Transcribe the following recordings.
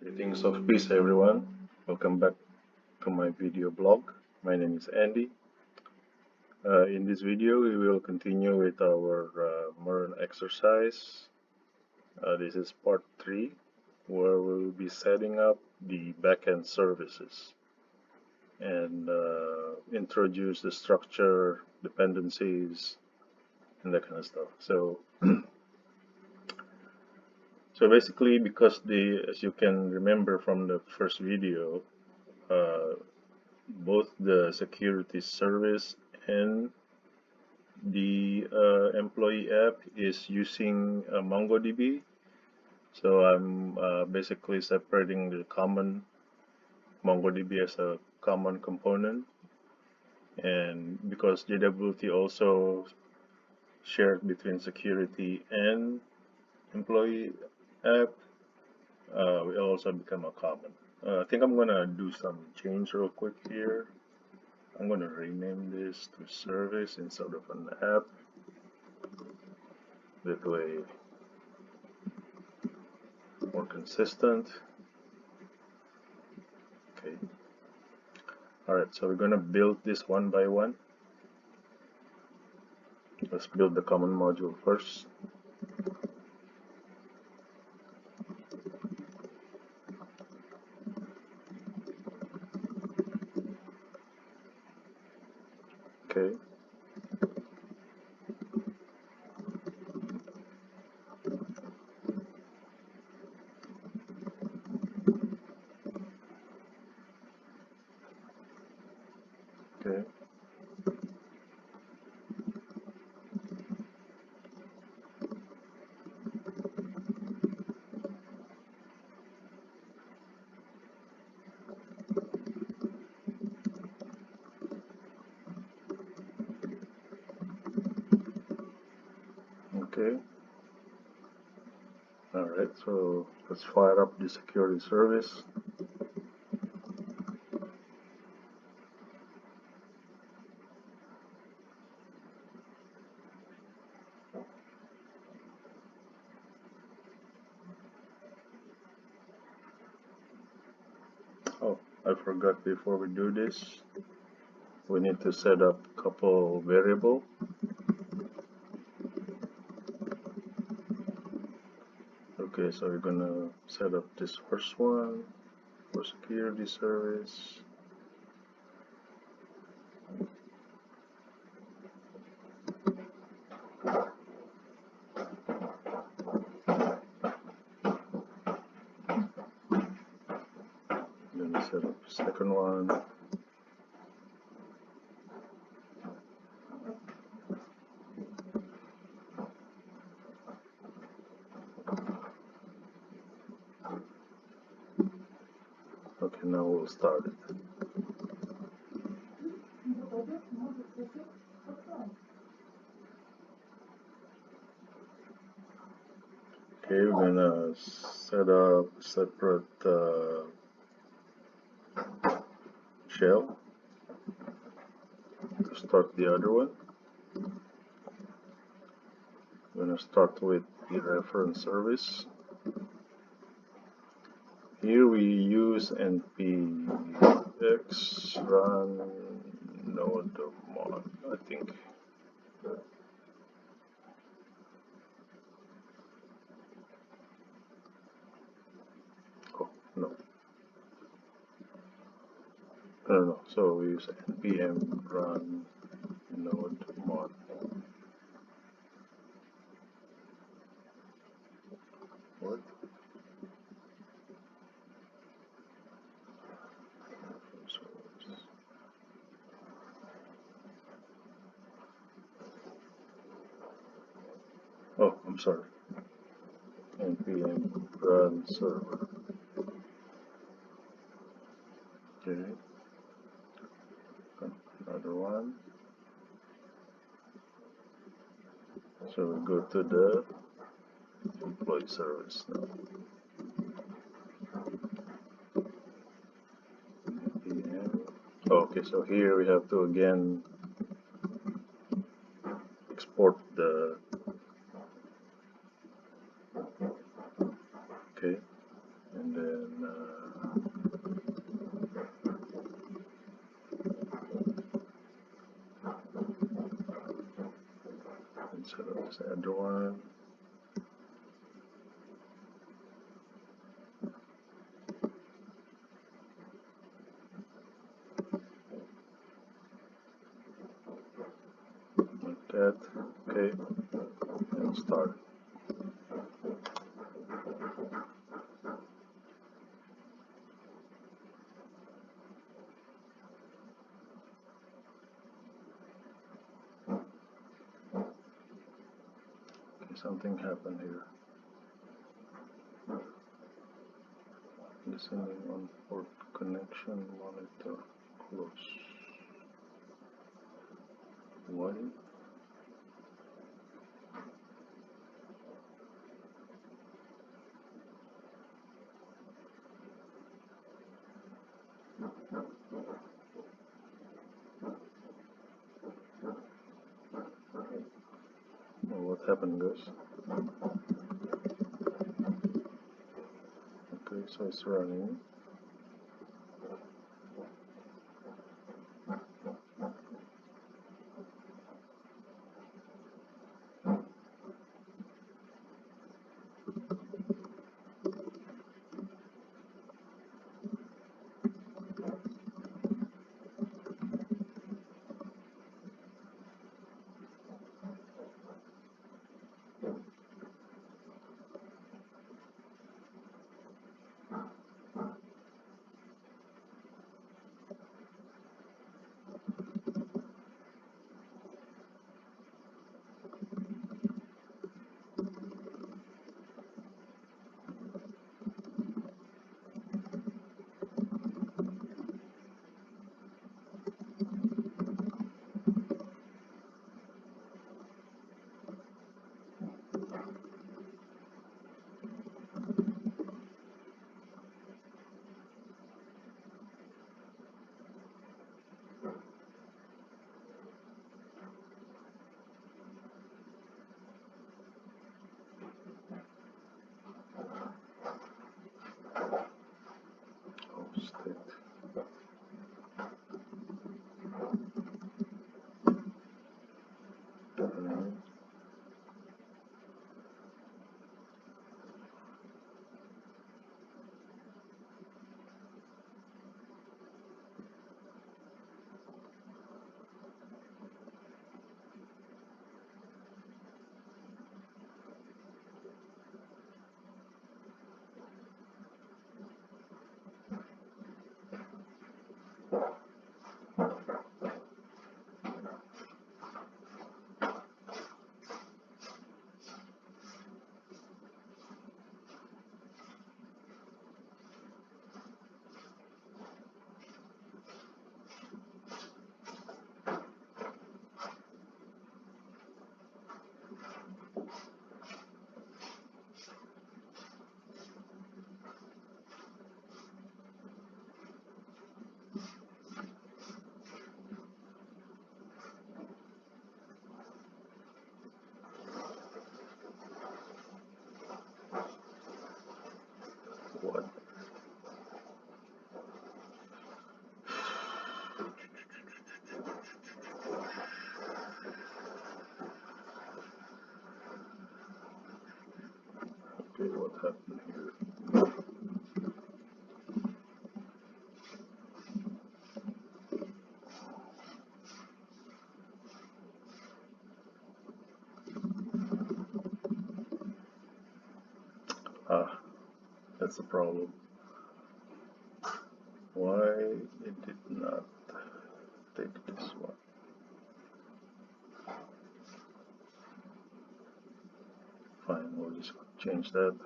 Greetings of peace, everyone. Welcome back to my video blog. My name is Andy. In this video, we will continue with our MERN exercise. This is part 3, where we'll be setting up the backend services and introduce the structure, dependencies, and that kind of stuff. So basically, because as you can remember from the first video, both the security service and the employee app is using MongoDB. So I'm basically separating the common MongoDB as a common component, and because JWT also shared between security and employee app, we also become a common. I think I'm gonna do some change real quick here. I'm gonna rename this to service instead of an app. That way, more consistent. Okay. Alright, so we're gonna build this one by one. Let's build the common module first. Okay. Okay. Okay. Alright, so let's fire up the security service. Oh, I forgot, before we do this, we need to set up a couple variable. Okay, so we're gonna set up this first one for security service. Then we set up the second one. Okay, now we'll start it. Okay, we're gonna set up a separate shell to start the other one. We're gonna start with the reference service. Here we use npx run node mod, I think. Oh, no. No. So we use npm run node mod. What? Oh, I'm sorry. npm run server. Okay. Another one. So we go to the employee service now. npm. Okay, so here we have to again export the. Okay, and then instead of this other one. Like that. Okay, and start. Okay, something happened here. Listening on port connection monitor close. Why? Oh, what happened, guys? Okay, so it's running. Oh, state. What? Okay, what happened here? Ah, that's the problem. Why it did not take this one? Fine, we'll just change that.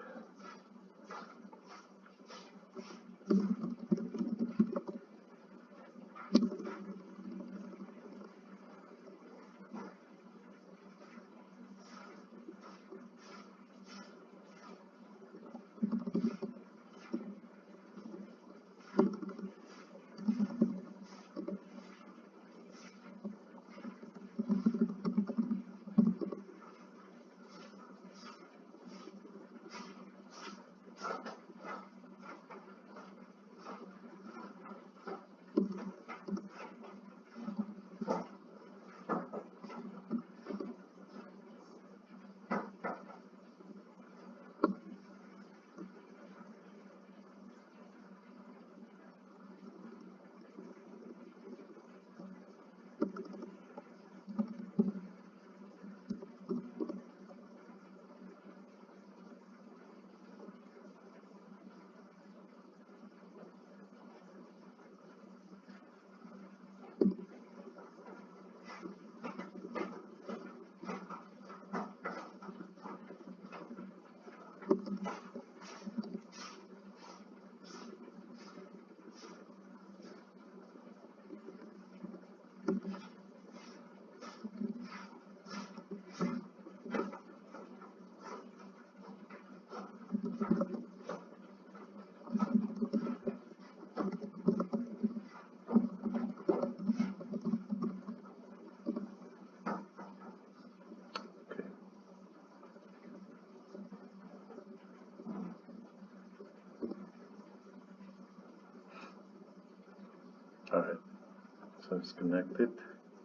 So it's connected.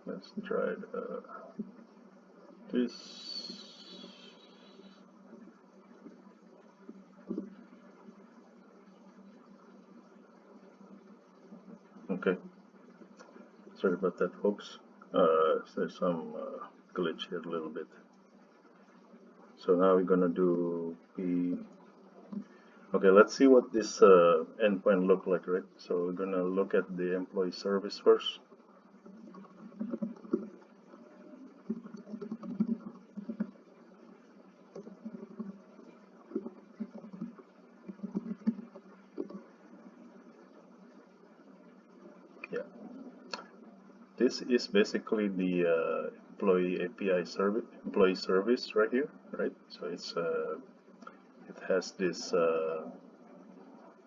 Let's try this. Okay, sorry about that, folks. There's some glitch here a little bit. So now we're gonna do okay, let's see what this endpoint look like, right? So we're gonna look at the employee service first. Yeah, this is basically the employee API service, employee service right here, right? So it has this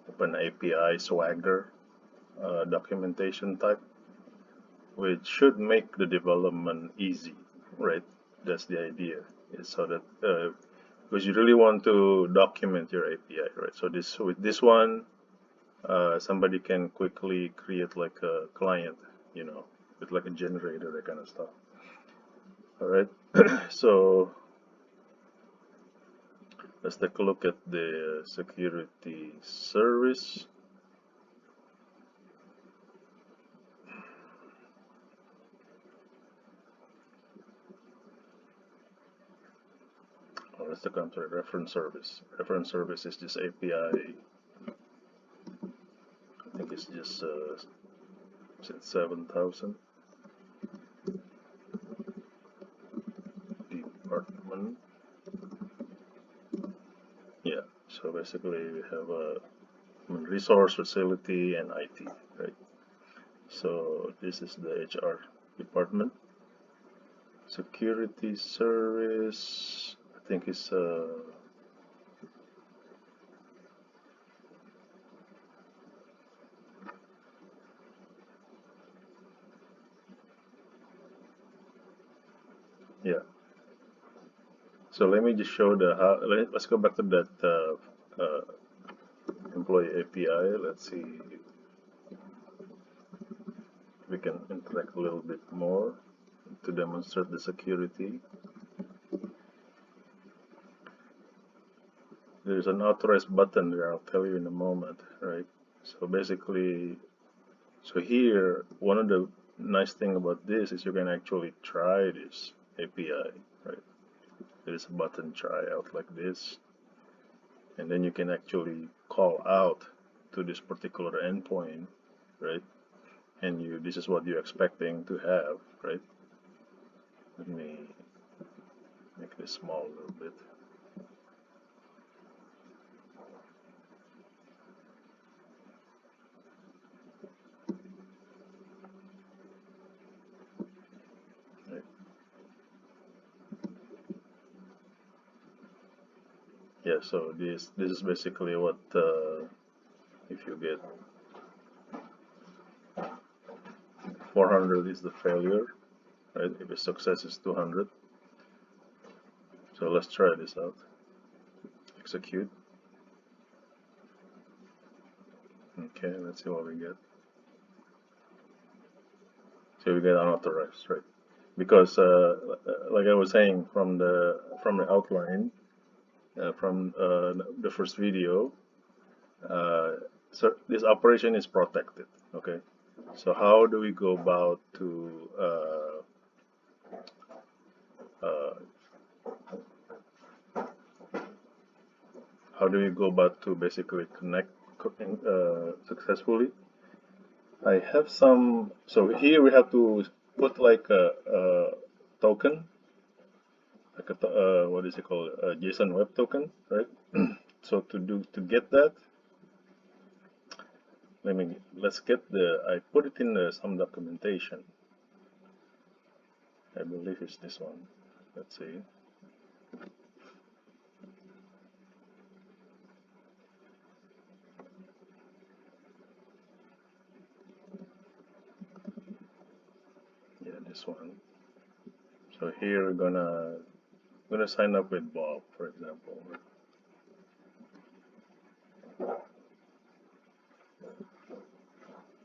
open API Swagger documentation type, which should make the development easy, right? That's the idea, is so that because you really want to document your API, right? So this with this one, somebody can quickly create like a client, you know, with like a generator, that kind of stuff. All right. So let's take a look at the security service. Oh, let's take, I'm sorry, reference service. Reference service is this API. I think it's just 7,000 department. Yeah. So basically, we have a resource, facility, and IT, right? So this is the HR department. Security service, I think it's yeah. So let me just show the how. Let's go back to that employee API. Let's see if we can interact a little bit more to demonstrate the security. There's an authorize button there. I'll tell you in a moment, right? So basically, so here, one of the nice thing about this is you can actually try this API, right? There's a button try out like this, and then you can actually call out to this particular endpoint, right? And this is what you're expecting to have, right? Let me make this small a little bit. Right. Yeah, so this is basically what if you get 400 is the failure, right? If a success is 200. So let's try this out. Execute. Okay, let's see what we get. So we get unauthorized, right? Because like I was saying from the outline from the first video, so this operation is protected. Okay, so how do we go about to basically connect successfully? I have some. So here we have to put like a token, like a what is it called, a JSON web token, right? So to get that, let's get I put it in some documentation. I believe it's this one. Let's see. Yeah, this one. So here we're gonna sign up with Bob, for example.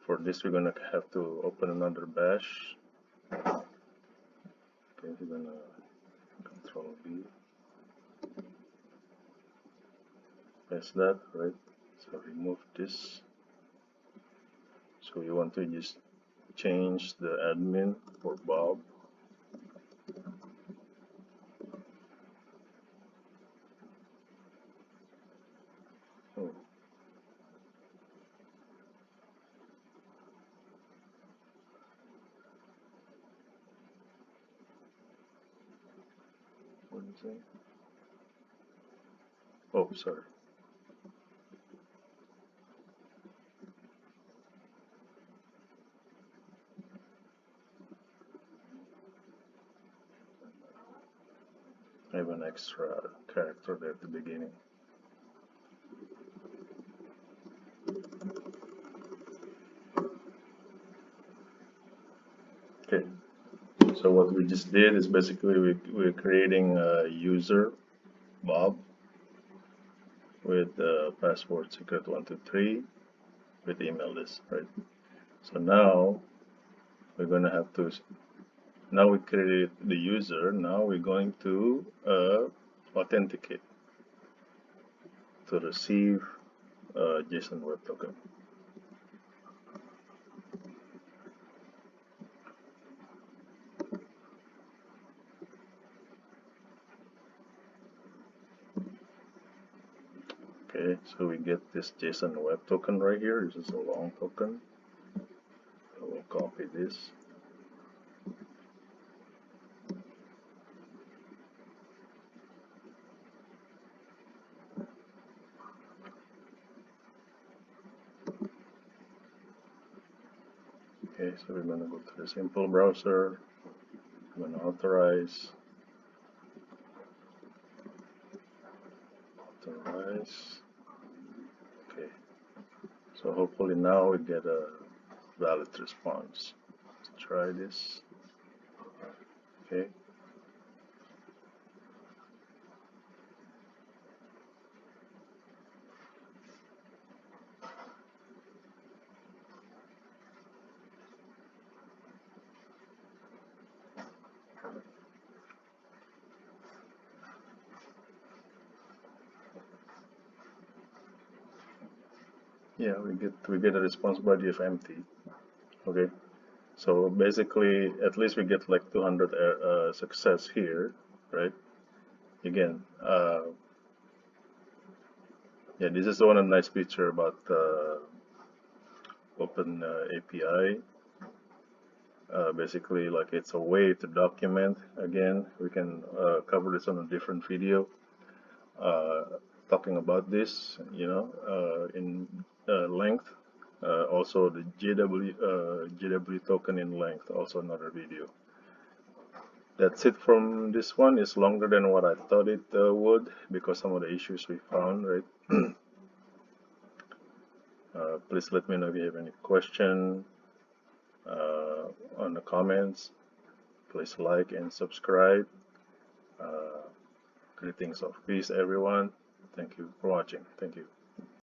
For this, we're gonna have to open another bash. Okay, we're gonna Control B. Press that, right? So remove this. So you want to just change the admin for Bob. Oh. What is it? Oh, sorry. I have an extra character there at the beginning. Okay, so what we just did is basically we're creating a user, Bob, with password secret123 with email list, right? So now we're gonna have to, now we created the user, now we're going to authenticate to receive JSON Web Token. Okay, so we get this JSON Web Token right here. This is a long token. So we'll copy this. Okay, so we're going to go to the simple browser. I'm going to authorize. Okay, so hopefully now we get a valid response. Let's try this. Okay. Yeah, we get a response body of empty. Okay, so basically at least we get like 200 success here, right? Again, yeah, this is one nice feature about Open API. Basically, like it's a way to document. Again, we can cover this on a different video. Talking about this, in length. Also the GW token in length, also another video. That's it from this one. It's longer than what I thought it would because some of the issues we found, right? Please let me know if you have any question on the comments. Please like and subscribe. Greetings of peace, everyone. Thank you for watching. Thank you.